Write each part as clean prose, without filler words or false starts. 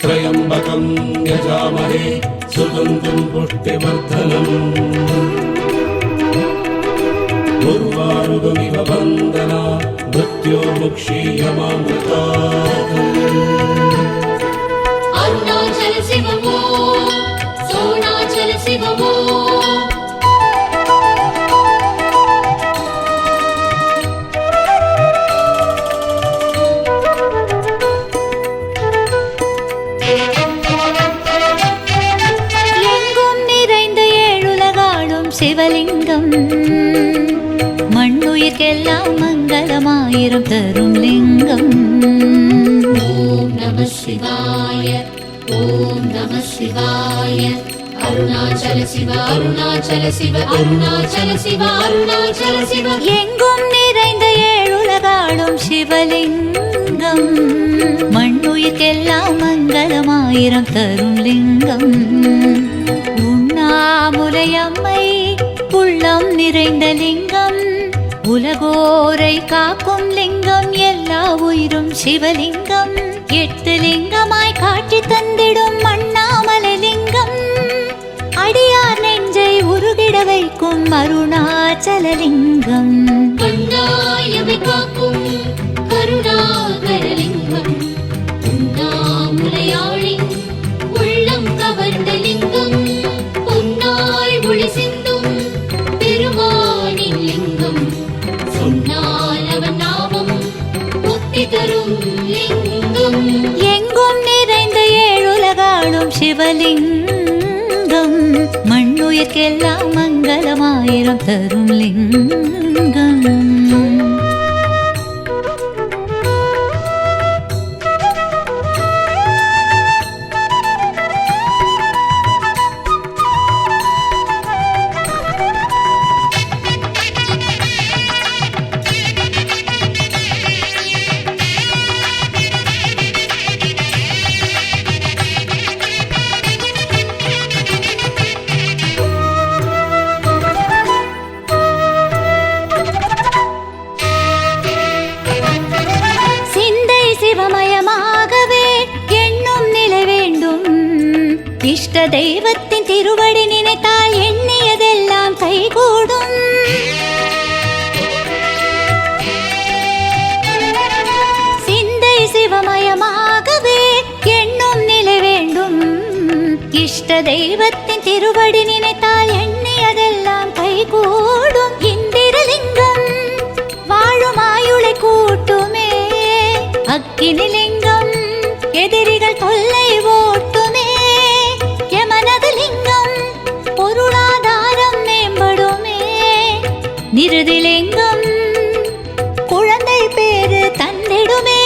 त्र्यम्बकं यजामहे सुगन्धिं पुष्टिवर्धनम् उर्वारुकमिव वन्दना मृत्योर्मुक्षीयमामृतात् अरुणाचल शिवमो सोणाचल शिवमो சிவலிங்கம் மண்ணுயிர்க்கெல்லாம் மங்களமாயிரம் தரும் லிங்கம். ஓம் நம சிவாய ஓம் நம சிவாய அருணாச்சல சிவ அருணாச்சல சிவ அருணாச்சல சிவ அருணாச்சல சிவ எங்கும் நிறைந்த ஏழுலகாடும் சிவலிங்கம் மண்ணுயிர்க்கெல்லாம் மங்களமாயிரம் தரும் லிங்கம். உண்ணாமுலையம்மை உள்ளம் நிறைந்த லிங்கம் உலகோரை காக்கும் லிங்கம் எல்லா உயிரும் சிவலிங்கம். 8 லிங்கமாய் காட்சி தந்திடும் அண்ணாமலை லிங்கம் அடியார் நெஞ்சை உருகிட வைக்கும் அருணாச்சல லிங்கம். கண்டாயமை காக்கும் கருணாகர லிங்கம் உண்ணாமுலையாழி உள்ளம் கவர்ந்த லிங்கம் பொன்னாய் ஒளி சிந்தும் பெருமானின் லிங்கம் சொன்னால் அவன் நாமம் முக்தி தரும் லிங்கம். எங்கும் நிறைந்த ஏழுலகாடும் சிவலிங்கம் மண்ணுயிர்க்கெல்லாம் மங்களமாயிரம் தரும் லிங்கம். இஷ்ட தெய்வத்தின் திருவடி நினைத்தால் எண்ணியதெல்லாம் கைகூடும். சிந்தை சிவமயமாகவே எண்ணும் நிலை வேண்டும். இஷ்ட தெய்வத்தின் திருவடி நினைத்தால் எண்ணியதெல்லாம் கைகூடும். இந்திரலிங்கம் வாழும் ஆயுளை கூட்டுமே. அக்கினிலிங்கம் எதிரிகள் தொல்லை ஓட்டுமே. பொருளாதாரம் மேம்படுமே. நிருதிலிங்கம் குழந்தை பேரு தந்திடுமே.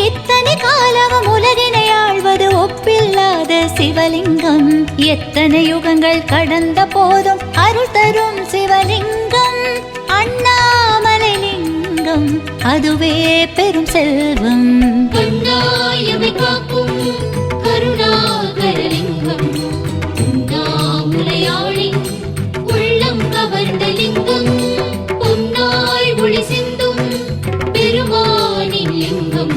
இத்தனை காலமும் உலகினை ஆழ்வது ஒப்பில்லாத சிவலிங்கம். எத்தனை யுகங்கள் கடந்த போதும் அருள் தரும் சிவலிங்கம் அண்ணாமலை லிங்கம் அதுவே பெரும் செல்வம். கண்டாயமை காக்கும் கருணாகர லிங்கம் உண்ணாமுலையாழி உள்ளம் கவர்ந்த லிங்கம் பொன்னாய் ஒளி சிந்தும் பெருமானின் லிங்கம்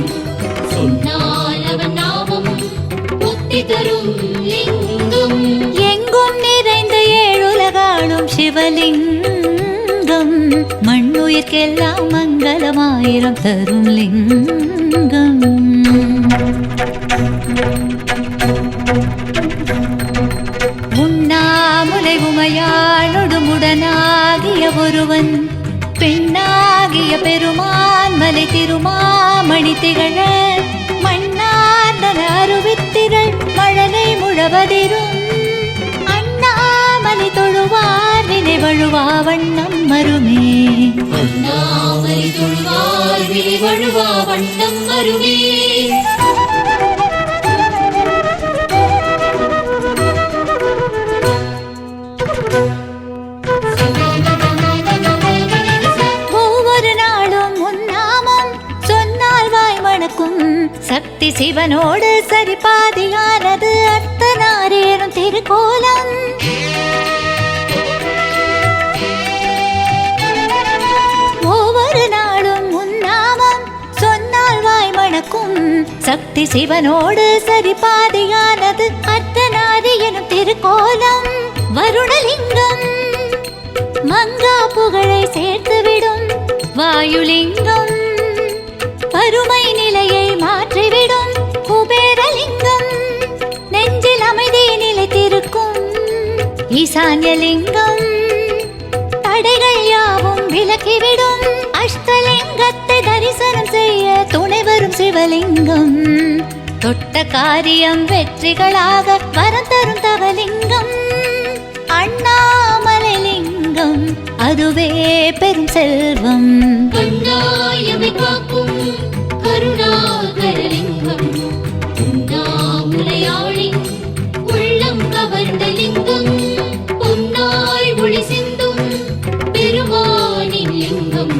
சொன்னால் அவன் நாமம் முக்தி தரும் லிங்கம். எங்கும் நிறைந்த ஏழுலகாடும் சிவலிங்கம் மண்ணுயிர்க்கெல்லாம் மங்களமாயிரம் தரும் லிங்கம். உண்ணாமுலை உமையானொடுமுடனாகிய ஒருவன் பெண்ணாகிய பெருமான் மலை திருமாமணி திகழ மண்ணார்ந்தன அருவித்திரள் மழலை முழவதிரும் அண்ணாமலை தொழுவார் வினை வழுவா வண்ணம் மருமே. அண்ணாமலை தொழுவார் வினை வழுவா வண்ணம் மருமே. ஒவ்வொரு நாளும் உன்னாமம் சொன்னால் வாய் மணக்கும். சக்தி சிவனோடு சரிபாதியானது அர்த்தநாரேறும் திருக்கோலம். ஒவ்வொரு நாளும் உன்னாமம் சொன்னால் வாய் மணக்கும். சக்தி சிவனோடு சரிபாதியானது அர்த்தநாரி எனும் திருக்கோலம் வருணலிங்கம். மங்கா புகழை சேர்த்துவிடும் வாயுலிங்கம். வறுமை நிலையை மாற்றிவிடும் குபேரலிங்கம். நெஞ்சில் அமைதி நிலைத்திருக்கும் ஈசான்யலிங்கம். தடைகள் யாவும் விலக்கிவிடும் அஷ்டலிங்கத்தை தரிசனம் செய்ய துணை வரும் சிவலிங்கம். தொட்ட காரியம் வெற்றிகளாக வரம் தரும் தவலிங்கம். அண்ணாமலை லிங்கம் அதுவே பெரும் செல்வம். கண்ணாயமை காக்கும் கருணாகரலிங்கம். உண்ணாமுலையாழி உள்ளம் கவர்ந்த லிங்கம். பொன்னாய் ஒளி சிந்தும் பெருமானின் லிங்கம்.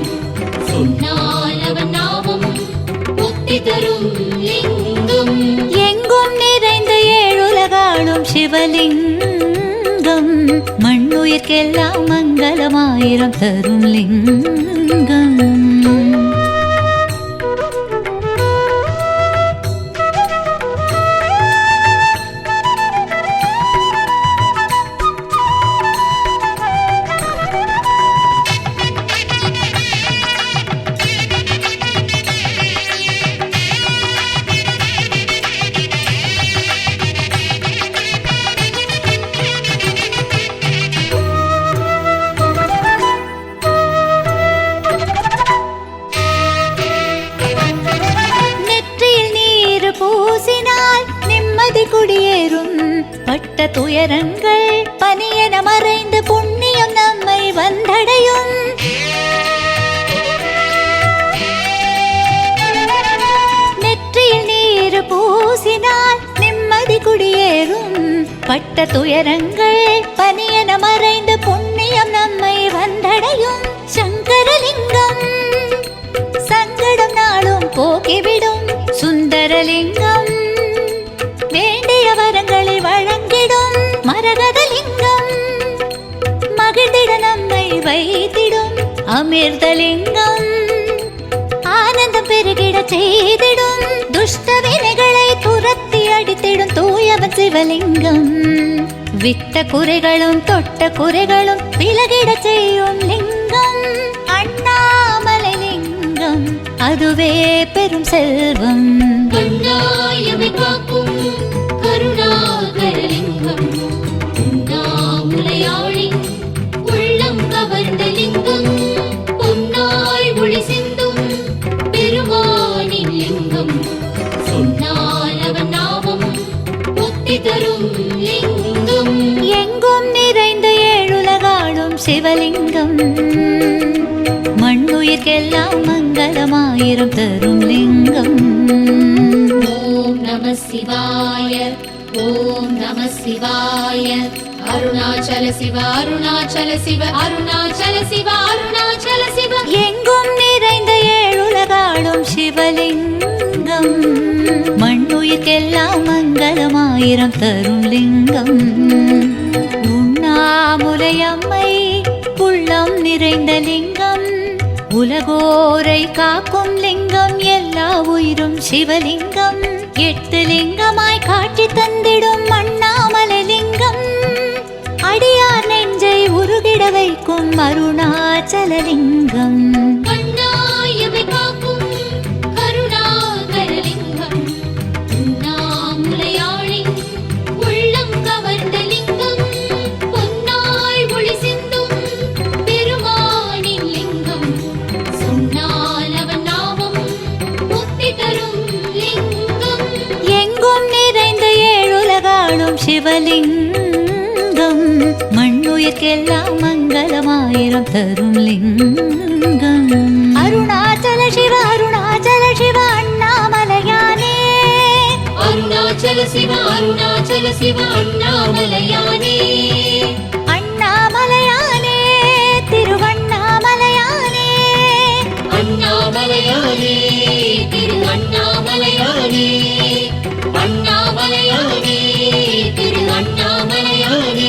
சொன்னால் அவன் நாமம் முக்தி தரும் லிங்கம். எங்கும் நிறைந்த ஏழுலகாளும் சிவலிங்கம். மண்ணுயிர்க்கெல்லாம் மங்களமாயிரம் தரும் லிங்கம். பூசினால் நிம்மதி குடியேறும். பட்ட துயரங்கள் பனியென மறைந்து புண்ணியம் நம்மை வந்தடையும். நெற்றியில் நீர் பூசினால் நிம்மதி குடியேறும். பட்ட துயரங்கள் பனியென மறைந்து புண்ணியம் நம்மை வந்தடையும். சங்கரலிங்கம் சங்கடம் நாளும் போக்கிவிடும் சுந்தரலிங்கம். வேண்டிய வரங்களை வழங்கிடும் மரகதலிங்கம். மகிழ்ந்திட நம்மை வைத்திடும் அமிர்தலிங்கம். ஆனந்தம் பெருகிட செய்திடும் துஷ்ட வினைகளை துரத்தி அடித்திடும் தூயவன் சிவலிங்கம். விட்ட குறைகளும் தொட்ட குறைகளும் விலகிட செய்யும் லிங்கம். அண்ணாமலை லிங்கம் அதுவே பெரும் செல்வம். கண்ணாயமை காக்கும் கருணாகரலிங்கம். உண்ணாமுலையாழி உள்ளம் கவர்ந்த லிங்கம். பொன்னாய் ஒளி சிந்தும் பெருமானின் லிங்கம். சொன்னால் அவன் நாமம் முக்தி தரும் லிங்கம். எங்கும் நிறைந்த ஏழுலகாளும் சிவலிங்கம். மண்ணுயிர்க்கெல்லாம் மங்களமாயிரம் தரும் லிங்கம். ஓம் நம சிவாய ஓம் நம சிவாய. அருணாச்சல சிவ அருணாச்சல சிவ அருணாச்சல சிவ அருணாச்சல சிவ. எங்கும் நிறைந்த ஏழுலகாளும் சிவலிங்கம். மண்ணுயிர்க்கெல்லாம் மங்களமாயிரம் தரும் லிங்கம். உண்ணாமுலையம்மை உள்ளம் நிறைந்த லிங்கம். உலகோரை காக்கும் லிங்கம். எல்லா உயிரும் சிவலிங்கம். 8 லிங்கமாய் காட்சி தந்திடும் அண்ணாமலை லிங்கம். அடியார் நெஞ்சை உருகிட வைக்கும் அருணாச்சலலிங்கம். கண்ணாயமை காக்கும் கருணாகரலிங்கம். உண்ணாமுலையாழி உள்ளம் கவர்ந்த லிங்கம். பொன்னாய் ஒளி சிந்தும் பெருமானின் லிங்கம். சொன்னால் அவன் நாமம் முக்தி தரும் லிங்கம். எங்கும் நிறைந்த ஏழுலகாளும் சிவலிங்கம். மண்ணுயிர்க்கெல்லாம் மங்களமாயிரம் தரும் லிங்கம். அருணாச்சல சிவ அருணாச்சல சிவ அண்ணாமலையானே. அருணாச்சல சிவ அருணாச்சல சிவ அண்ணாமலையானே. அண்ணாமலையானே திருவண்ணாமலையானே. அண்ணாமலையானே திரு அண்ணாமலையானே. அண்ணாமலையானே திரு அண்ணாமலையானே.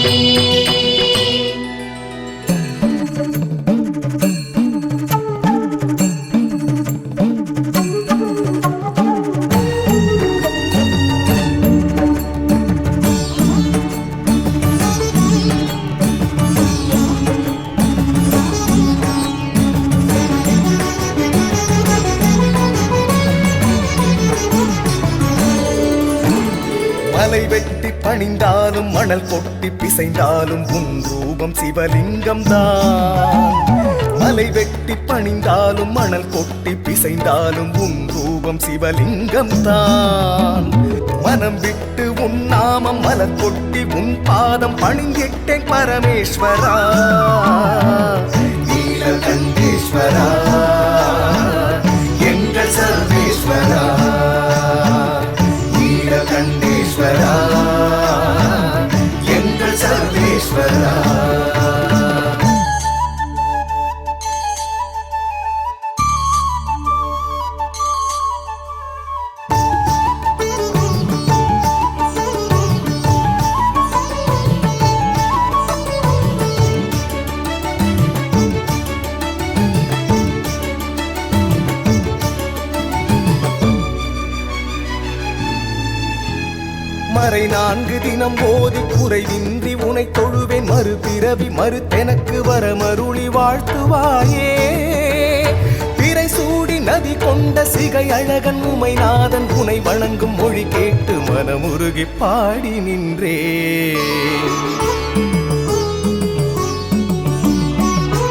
பணிந்தாலும் மணல் கொட்டி பிசைந்தாலும் உன் ரூபம் சிவலிங்கம் தான். மலை வெட்டி பணிந்தாலும் மணல் கொட்டி பிசைந்தாலும் உன் ரூபம் சிவலிங்கம் தான். மனம் விட்டு உன் நாமம் மலர் கொட்டி உன் பாதம் பணிந்திட்டேன் பரமேஸ்வரா நீலகண்டேஸ்வரா எங்கள் சர்வேஸ்வரா நீலகண்டேஸ்வரா எங்கள் சர்வேஸ்வரா. மறை 4 தினம் ஓதி குறைவின்றி உனை தொழுவேன் மறுபிறவி மறுத்தெனக்கு வர மருளி வாழ்த்துவாயே. பிறை சூடி நதி கொண்ட சிகை அழகன் உமைநாதன் உனை வணங்கும் மொழி கேட்டு மனமுருகி பாடி நின்றே.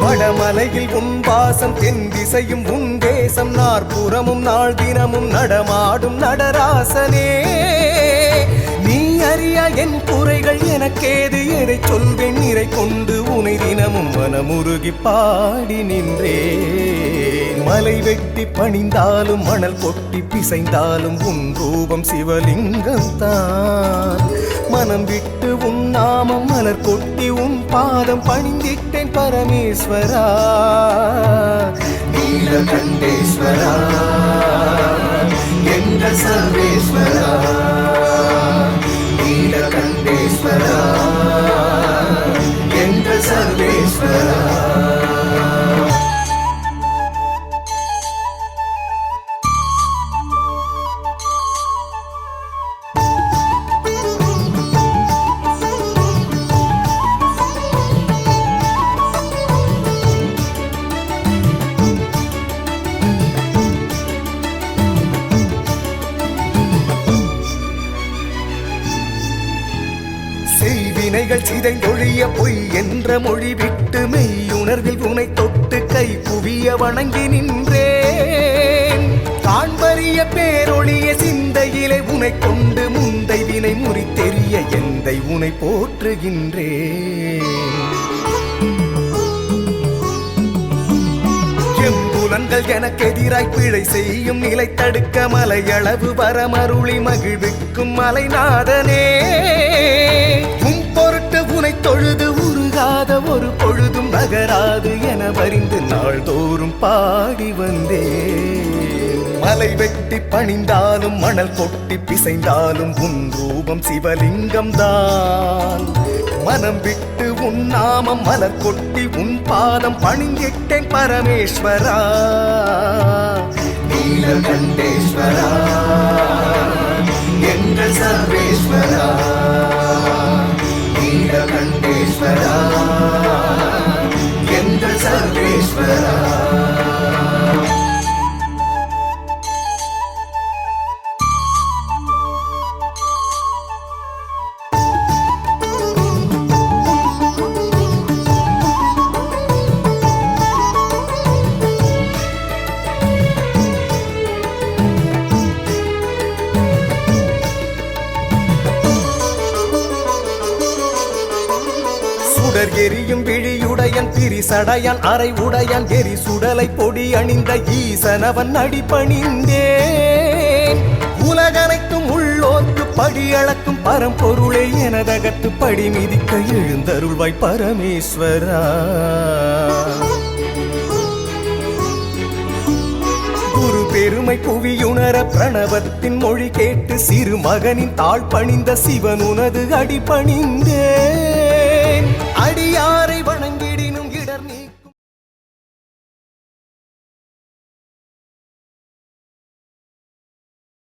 வடமலையில் உன் வாசம் தென் திசையும் உன் தேசம் நாற்புறமும் நாள் தினமும் நடமாடும் நடராசனே. நீ அறியா என் குறைகள் எனக்கேது எதை சொல்வேன் நிறை கொண்டு உனை தினமும் மனமுருகி பாடி நின்றே. மலை வெட்டி பணிந்தாலும் மணல் கொட்டி பிசைந்தாலும் உன் ரூபம் சிவலிங்கம் தான். மனம் விட்டு உன் நாமம் மலர் கொட்டி உன் பாதம் பணிந்திட்டேன் பரமேஸ்வரா நீலகண்டேஸ்வரா எங்கள் சர்வேஸ்வரா நீலகண்டேஸ்வரா எங்கள் சர்வேஸ்வரா. செய்வினைகள் சிதைந்தொழிய பொய் என்ற மொழி விட்டு மெய்யுணர்வில் உனை தொட்டு கை குவிய வணங்கி நின்றேன். காண்பறிய பேரொழிய சிந்தையிலே உனை கொண்டு முந்தை வினை முறித்தெறிய எந்தை உனை போற்றுகின்றேன். எம்புலன்கள் எனக்கு எதிராய் பிழை செய்யும் நிலை தடுக்க மலையளவு வரமருளி மகிழ்விக்கும் மலைநாதனே. உன் பொருட்டு உனை தொழுது உருகாத ஒரு பொழுதும் நகராது என வரிந்து நாள்தோறும் பாடி வந்தே. மலை வெட்டி பணிந்தாலும் மணல் கொட்டி பிசைந்தாலும் உன் ரூபம் சிவலிங்கம் தான். மனம் விட்டு உன் நாமம் மலர் கொட்டி உன் பாதம் பணிந்திட்டேன் பரமேஸ்வரா நீலகண்டேஸ்வரா எங்கள் சர்வேஸ்வரா நீலகண்டேஸ்வரா எங்கள் சர்வேஸ்வரா. சுடர் எரியும் விழியுடையன் பிரிசடையான் அரை உடையான் எரி சுடலை பொடி அணிந்த ஈசனவன் அடிபணிந்தேன். உலகனைத்தும் உள்ளோர்க்கு படி அளக்கும் பரம்பொருளே எனதகத்து படி மிதிக்க எழுந்தருள்வாய் பரமேஸ்வரா. குரு பெருமை புவியுணர பிரணவத்தின் மொழி கேட்டு சிறு மகனின் தாழ் பணிந்த சிவன் உனது அடிபணிந்தேன். அடியாரை வணங்கி